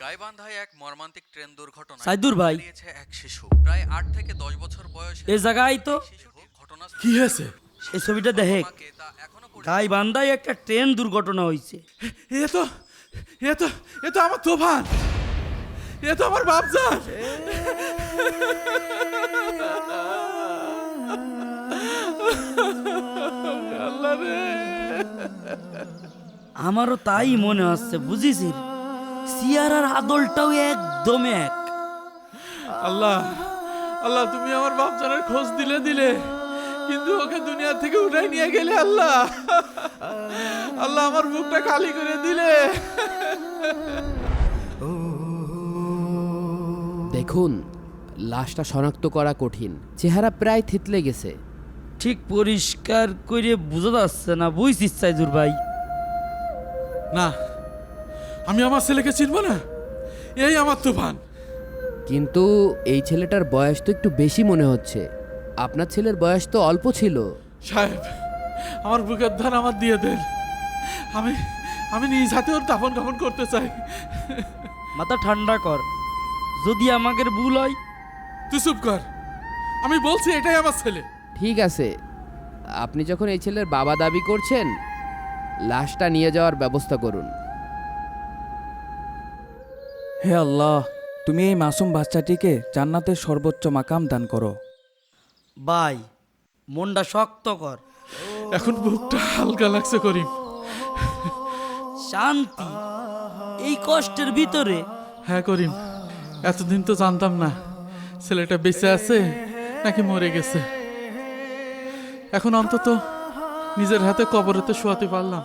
গাইবান্ধায় এক মর্মান্তিক ট্রেন দুর্ঘটনায় সাইদুর ভাই, হারিয়েছে এক শিশু। প্রায় 8 থেকে 10 বছর বয়সে এ জায়গায় তো ঘটনাস্থলে কি হয়েছে? এই ছবিটা দেখে মাকে তা এখনো পর্যন্ত গাইবান্ধায় একটা ট্রেন দুর্ঘটনা হয়েছে। এ তো এ তো এ তো আমার তুফান, এ তো আমার বাপজান। আল্লাহ রে, আমারও তাই মনে হচ্ছে, বুঝিস সিয়ারার আদলটাও একদম এক। আল্লাহ আল্লাহ, তুমি আমার বাপজানের খোঁজ দিলে কিন্তু ওকে দুনিয়া থেকে উঠাই নিয়ে গেলে। আল্লাহ আল্লাহ, আমার বুকটা খালি করে দিলে। দেখুন, লাশটা শনাক্ত করা কঠিন, চেহারা প্রায় থেতলে গেছে। ঠিক পরিষ্কার করে বোঝা যাচ্ছে না, বুঝছিস সাইদুর ভাই? না, আমি আমার ছেলেকে চিনবো না? এই আমার তুফান। কিন্তু এই ছেলেটার বয়স তো একটু বেশি মনে হচ্ছে। আপনার ছেলের বয়স তো অল্প ছিল। সাহেব, আমার বুকের ধান আমার দিয়ে দেন। আমি আমি নিজ হাতে ওর দাফন কাফন করতে চাই। মাথা ঠান্ডা কর, যদি আমাদের ভুল হয়। তুই চুপ কর, আমি বলছি এটাই আমার ছেলে। ঠিক আছে, আপনি যখন এই ছেলের বাবা দাবি করছেন, লাশটা নিয়ে যাওয়ার ব্যবস্থা করুন। হে আল্লাহ, তুমি এই মাসুম বাচ্চাটিকে জান্নাতের সর্বোচ্চ মাকাম দান করো। ভাই, মনটা শক্ত কর। এখন বুকটা হালকা লাগছে করিম। শান্তি এই কষ্টের ভিতরে। হ্যাঁ করিম, এতদিন তো জানতাম না ছেলেটা বেঁচে আছে নাকি মরে গেছে। এখন অন্তত নিজের হাতে কবরেতে শোয়াতে পারলাম।